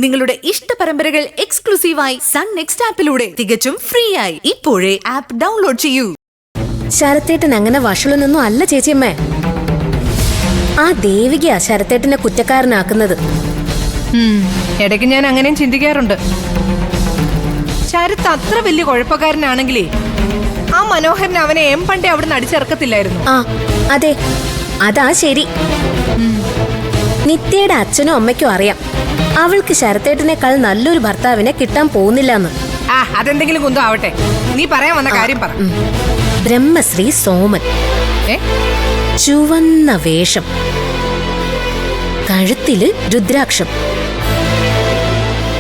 നിങ്ങളുടെ ഇഷ്ട പരമ്പരകൾ എക്സ്ക്ലൂസീവായി സൺ നെക്സ്റ്റ് ആപ്പിലൂടെ തികച്ചും ഫ്രീ ആയി ഇപ്പോഴേ ആപ്പ് ഡൗൺലോഡ് ചെയ്യൂ. ശരത്തേട്ടൻ അങ്ങനെ വഷളൊന്നും അല്ല ചേച്ചിയമ്മേ. ആ ദേവികയാ ശരത്തേട്ടനെ കുറ്റക്കാരനാക്കുന്നത്. ഇടയ്ക്ക് ഞാൻ അങ്ങനെയും ചിന്തിക്കാറുണ്ട്. ശരത്ത് അത്ര വലിയ കുഴപ്പക്കാരനാണെങ്കിലേ ആ മനോഹരൻ അവനെ പണ്ടേ അവിടുന്ന് അടിച്ചിറക്കത്തില്ലായിരുന്നു. ആ അതെ, അതാ ശരി. നിത്യയുടെ അച്ഛനും അമ്മയ്ക്കും അറിയാം അവൾക്ക് ശരത്തേട്ടനേക്കാൾ നല്ലൊരു ഭർത്താവിനെ കിട്ടാൻ പോകുന്നില്ലെന്ന്. അതെന്തെങ്കിലും കുന്തം ആവട്ടെ, നീ പറയാൻ വന്ന കാര്യം പറ. ബ്രഹ്മശ്രീ സോമൻ, ചുവന്ന വേഷം, കഴുത്തില് രുദ്രാക്ഷം,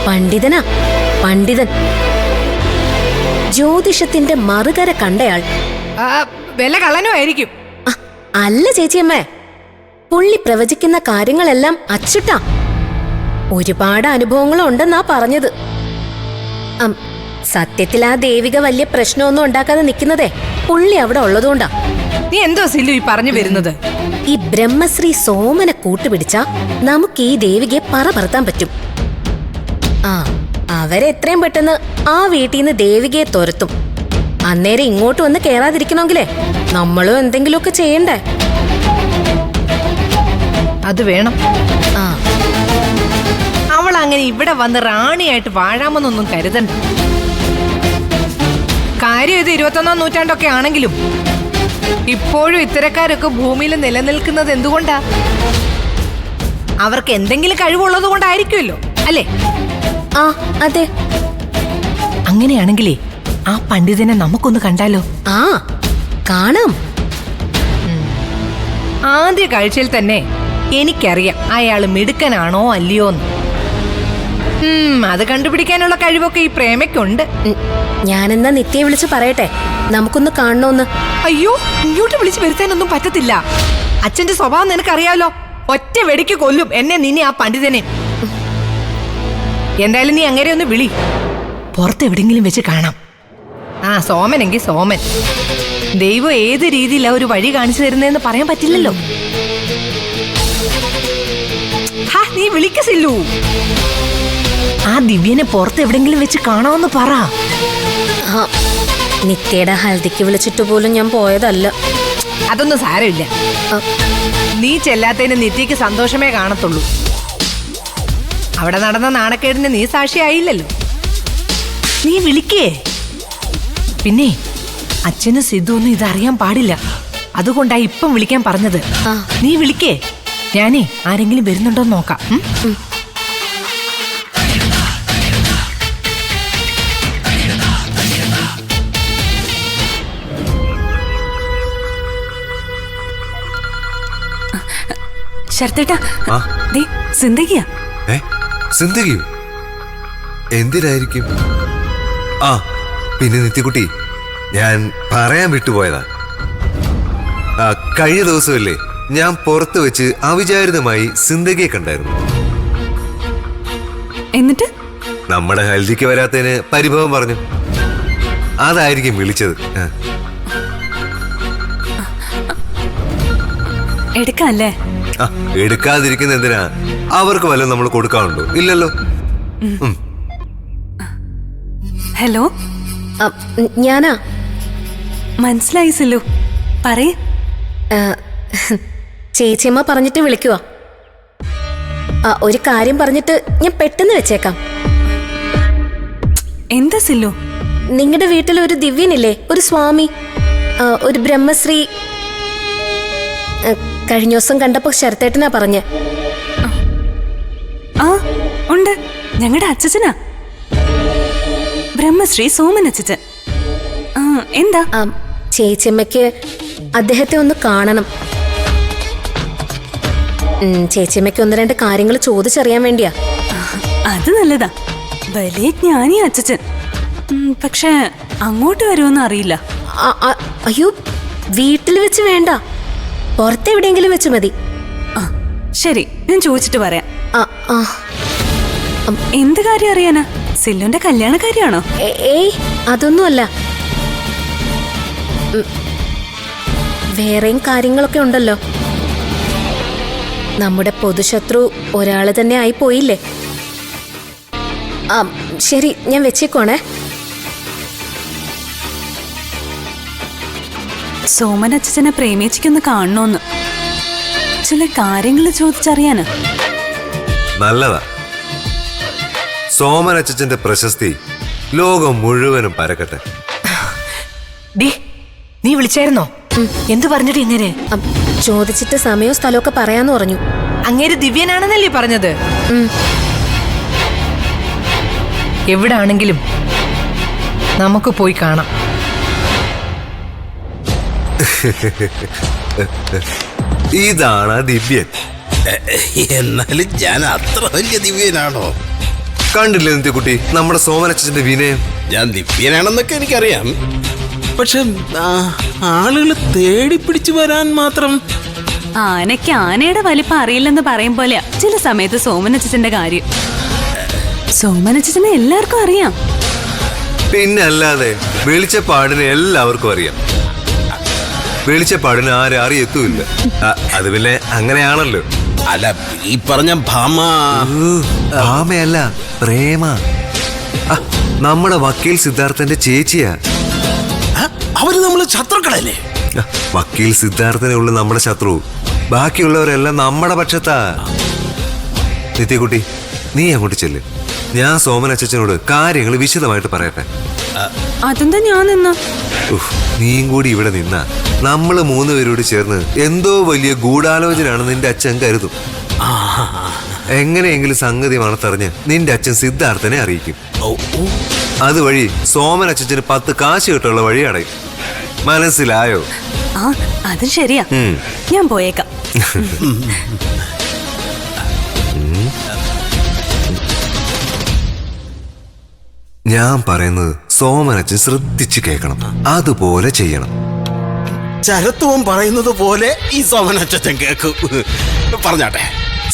പണ്ഡിതനാ, പണ്ഡിതൻ, ജ്യോതിഷത്തിന്റെ മറുകര കണ്ടയാൾ. വല്ല കള്ളനോ ആയിരിക്കും. അല്ല ചേച്ചിയമ്മേ, പുള്ളി പ്രവചിക്കുന്ന കാര്യങ്ങളെല്ലാം അച്ചുട്ടാ. ഒരുപാട് അനുഭവങ്ങളുണ്ടെന്നാ പറഞ്ഞത്. സത്യത്തിൽ ആ ദേവിക വലിയ പ്രശ്നമൊന്നും ഉണ്ടാക്കാതെ നിൽക്കുന്നതേ പുള്ളി അവിടെ ഉള്ളതുകൊണ്ടാ. നീ എന്തോ സില്ലു ഈ പറഞ്ഞു വരുന്നത്? ഈ ബ്രഹ്മശ്രീ സോമനെ കൂട്ടുപിടിച്ചാ നമുക്ക് ഈ ദേവികയെ പറത്താൻ പറ്റും. അവരെത്രയും പെട്ടെന്ന് ആ വീട്ടിൽ നിന്ന് ദേവികയെ തുരത്തും. അന്നേരം ഇങ്ങോട്ട് വന്ന് കേറാതിരിക്കണമെങ്കിലേ നമ്മളും എന്തെങ്കിലുമൊക്കെ ചെയ്യണ്ടേ? അത് വേണം. അവൾ അങ്ങനെ ഇവിടെ വന്ന് റാണിയായിട്ട് വാഴാമെന്നൊന്നും കരുതണ്ട. കാര്യം ഇത് 21-ാം നൂറ്റാണ്ടൊക്കെ ആണെങ്കിലും ഇപ്പോഴും ഇത്തരക്കാരൊക്കെ ഭൂമിയിൽ നിലനിൽക്കുന്നത് എന്തുകൊണ്ടാ? അവർക്ക് എന്തെങ്കിലും കഴിവുള്ളത് കൊണ്ടായിരിക്കുമല്ലോ, അല്ലേ? അതെ. അങ്ങനെയാണെങ്കിലേ ആ പണ്ഡിതനെ നമുക്കൊന്ന് കണ്ടാലോ? കാണാം. ആദ്യ കാഴ്ചയിൽ തന്നെ എനിക്കറിയാം അയാള് മിടുക്കനാണോ അല്ലയോന്ന്. അത് കണ്ടുപിടിക്കാനുള്ള കഴിവൊക്കെ ഈ പ്രേമയ്ക്കുണ്ട്. ഞാനെന്നാ നിത്യയെ വിളിച്ച് പറയട്ടെ നമുക്കൊന്ന് കാണണോന്ന്. അയ്യോ, ഇങ്ങോട്ട് വിളിച്ചു വരുത്താനൊന്നും പറ്റത്തില്ല. അച്ഛന്റെ സ്വഭാവം നിനക്കറിയാലോ. ഒറ്റ വെടിക്ക് കൊല്ലും എന്നെ, നിന്നെ, ആ പണ്ഡിതനെ. എന്തായാലും നീ അങ്ങനെ ഒന്ന് വിളി, പുറത്തെവിടെങ്കിലും വെച്ച് കാണാം. സോമനെങ്കിൽ സോമൻ. ദൈവം ഏത് രീതിയിലാ ഒരു വഴി കാണിച്ചു തരുന്നതെന്ന് പറയാൻ പറ്റില്ലല്ലോ. നീ വിളിക്കസില്ലു. ആ ദിവ്യനെ പുറത്തെവിടെങ്കിലും വെച്ച് കാണാമെന്ന് പറ. നിത്യയുടെ ഹൽദിക്ക് വിളിച്ചിട്ട് പോലും ഞാൻ പോയതല്ല. അതൊന്നും സാരമില്ല. നീ ചെല്ലാത്തതിന് നിത്യക്ക് സന്തോഷമേ കാണത്തുള്ളൂ. അവിടെ നടന്ന നാണക്കേടിന് നീ സാക്ഷിയായില്ലല്ലോ. നീ വിളിക്കേ. പിന്നെ അച്ഛനും സിദ്ധുവൊന്നും ഇതറിയാൻ പാടില്ല. അതുകൊണ്ടാ ഇപ്പം വിളിക്കാൻ പറഞ്ഞത്. നീ വിളിക്കേ. ഞാനേ ആരെങ്കിലും വരുന്നുണ്ടോന്ന് നോക്കാം. ശരത്തേട്ടാ, സിന്ദഗിയാ. സിന്ദഗിയോ? എന്തിനായിരിക്കും? പിന്നെ നിത്യക്കുട്ടി, ഞാൻ പറയാൻ വിട്ടുപോയതാ. കഴിഞ്ഞ ദിവസമല്ലേ ഞാൻ പുറത്ത് വെച്ച് അവിചാരിതമായി സിന്ദഗിയെ കണ്ടായിരുന്നു. എന്നിട്ട് നമ്മുടെ ഹൽദിക്ക് വരാത്തതിന് പരിഭവം പറഞ്ഞു. അതായിരിക്കും വിളിച്ചത്. എടുക്കല്ലേ? എടുക്കാതിരിക്കുന്ന എന്തിനാ? അവർക്ക് വല്ലതും നമ്മൾ കൊടുക്കാറുണ്ടോ? ഇല്ലല്ലോ. ഹലോ, ഞാനാ. മനസ്സിലായി സില്ലു, പറയേ. ചേച്ചിയമ്മ പറഞ്ഞിട്ട് വിളിക്കുവാ. ഒരു കാര്യം പറഞ്ഞിട്ട് ഞാൻ പെട്ടെന്ന് വെച്ചേക്കാം. എന്താ സില്ലു? നിങ്ങളുടെ വീട്ടിൽ ഒരു ദിവ്യനില്ലേ, ഒരു സ്വാമി, ഒരു ബ്രഹ്മശ്രീ. കഴിഞ്ഞ ദിവസം കണ്ടപ്പോ ശരത്തേട്ടനാ പറഞ്ഞ. ഉണ്ട്, ഞങ്ങളുടെ അച്ഛനാ, ബ്രഹ്മശ്രീ സോമൻ അച്ഛൻ. എന്താ? ചേച്ചിയമ്മയ്ക്ക് അദ്ദേഹത്തെ ഒന്ന് കാണണം. ചേച്ചിയമ്മയ്ക്ക് 1-2 കാര്യങ്ങൾ ചോദിച്ചറിയാൻ വേണ്ടിയാ. അത് നല്ലതാ, വലിയ ജ്ഞാനി അച്ഛൻ. പക്ഷെ അങ്ങോട്ട് വരുമെന്ന് അറിയില്ല. അയ്യോ, വീട്ടിൽ വെച്ച് വേണ്ട, പുറത്തെവിടെയെങ്കിലും വെച്ച് മതി. ശരി, ഞാൻ ചോദിച്ചിട്ട് പറയാം. എന്ത് കാര്യം അറിയാനാ? സില്ലുന്റെ കല്യാണ കാര്യമാണോ? ഏയ്, അതൊന്നുമല്ല. വേറെയും കാര്യങ്ങളൊക്കെ ഉണ്ടല്ലോ. നമ്മുടെ പൊതുശത്രു ഒരാള് തന്നെ ആയി പോയില്ലേ? ആ ശരി, ഞാൻ വെച്ചേക്കോണേ. സോമൻ അച്ഛനെ പ്രേമിച്ചിക്കൊന്ന് കാണണോന്ന് ചില കാര്യങ്ങൾ ചോദിച്ചറിയാന്. നല്ലതാ. സോമൻ അച്ഛന്റെ പ്രശസ്തി ലോകം മുഴുവനും പരക്കട്ടെ. ഡി, നീ വിളിച്ചായിരുന്നോ? എന്തു പറഞ്ഞിട്ട് ഇങ്ങനെ? ചോദിച്ചിട്ട് സമയവും സ്ഥലമൊക്കെ പറയാന്ന് പറഞ്ഞു. അങ്ങേര് ദിവ്യനാണെന്നല്ലേ പറഞ്ഞത്? എവിടാണെങ്കിലും നമുക്ക് പോയി കാണാം. ഇതാണ് ദിവ്യൻ. എന്നാലും ഞാൻ അത്ര വലിയ ദിവ്യനാണോ? കണ്ടില്ലേ നിത്യക്കുട്ടി നമ്മുടെ സോമൻ അച്ഛന്റെ വിനയം? ഞാൻ ദിവ്യനാണെന്നൊക്കെ എനിക്കറിയാം. പക്ഷെ ആളുകൾ തേടി പിടിച്ചു വരാൻ മാത്രം. ആനയ്ക്ക് ആനയുടെ വലിപ്പം അറിയില്ലെന്ന് പറയും പോലെയാ ചില സമയത്ത് സോമനച്ഛന്റെ കാര്യം. സോമനച്ഛനെ എല്ലാവർക്കും അറിയാം. പിന്നെ അല്ലാതെ വെളിച്ചപ്പാടിന് എല്ലാവർക്കും അറിയാം. വെളിച്ചപ്പാടിന് ആരും അറിയത്തുമില്ല. അത് പിന്നെ അങ്ങനെയാണല്ലോ. അല്ല, ഈ പറഞ്ഞ ഭാമ. ഭാമയല്ല, പ്രേമ. നമ്മുടെ വക്കീൽ സിദ്ധാർത്ഥന്റെ ചേച്ചിയാ. അവര് നമ്മള് ശത്രുക്കളല്ലേ? വക്കീൽ സിദ്ധാർത്ഥനെ ഉള്ളു നമ്മുടെ ശത്രു. ബാക്കിയുള്ളവരെല്ലാം നമ്മുടെ പക്ഷത്താ. നിത്യക്കുട്ടി, നീ അങ്ങോട്ട് ചെല്ല്. ഞാൻ സോമൻ അച്ഛനോട് കാര്യങ്ങൾ വിശദമായിട്ട് പറയട്ടെ. അതെന്താ ഞാൻ നിന്ന? നീയും കൂടി ഇവിടെ നിന്ന നമ്മള് 3 പേരോട് ചേർന്ന് എന്തോ വലിയ ഗൂഢാലോചനയാണ് നിന്റെ അച്ഛൻ കരുതും. എങ്ങനെയെങ്കിലും സംഗതി മണത്തറിഞ്ഞ് നിന്റെ അച്ഛൻ സിദ്ധാർത്ഥനെ അറിയിക്കും. അതുവഴി സോമൻ അച്ഛന് 10 കാശ് കിട്ടുള്ള വഴി അടയും. മനസ്സിലായോ? ആ, അത് ശരിയാ. ഞാൻ പോയേക്കാം. ഞാൻ പറയുന്നത് സോമൻ അച്ഛൻ ശ്രദ്ധിച്ച് കേൾക്കണം. അതുപോലെ ചെയ്യണം. ചരത്വം പറയുന്നത് പോലെ ഈ സോമനച്ഛൻ കേൾക്കും. പറഞ്ഞാട്ടെ.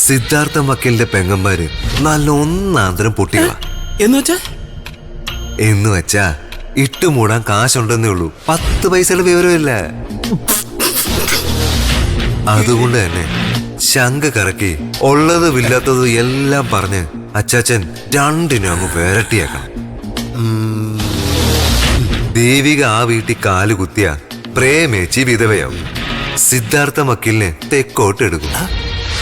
സിദ്ധാർത്ഥ വക്കീലിന്റെ പെങ്ങന്മാര് നല്ല ഒന്നാന്തരം പൊട്ടികളാ. എന്ന് വെച്ചാ ഇട്ടുമൂടാൻ കാശുണ്ടെന്നേ ഉള്ളൂ, 10 പൈസയുടെ വിവരമില്ല. അതുകൊണ്ട് തന്നെ ശങ്ക കറക്കി ഉള്ളതും ഇല്ലാത്തതും എല്ലാം പറഞ്ഞ് അച്ചാച്ചൻ രണ്ടിനും അങ്ങ് വേരട്ടിയാക്കണം. ദേവിക ആ വീട്ടിൽ കാലുകുത്തിയ പ്രേമേച്ചി വിധവയാവും. സിദ്ധാർത്ഥ വക്കീലിനെ തെക്കോട്ട് എടുക്കും.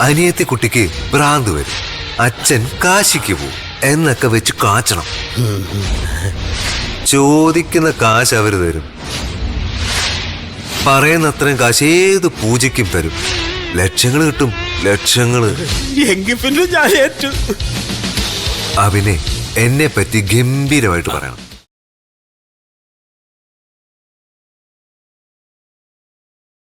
അനിയത്തി കുട്ടിക്ക് ഭ്രാന്ത് വരും. അച്ഛൻ കാശിക്ക് പോവും എന്നൊക്കെ വെച്ച് കാച്ചണം. ചോദിക്കുന്ന കാശ് അവര് തരും. പറയുന്നത്രയും കാശ് ഏത് പൂജയ്ക്കും തരും. ലക്ഷങ്ങള് കിട്ടും, ലക്ഷങ്ങള്. എങ്കിൽ പിന്നെ ഞാൻ ഏറ്റു. അവനെ എന്നെ പറ്റി ഗംഭീരമായിട്ട് പറയണം.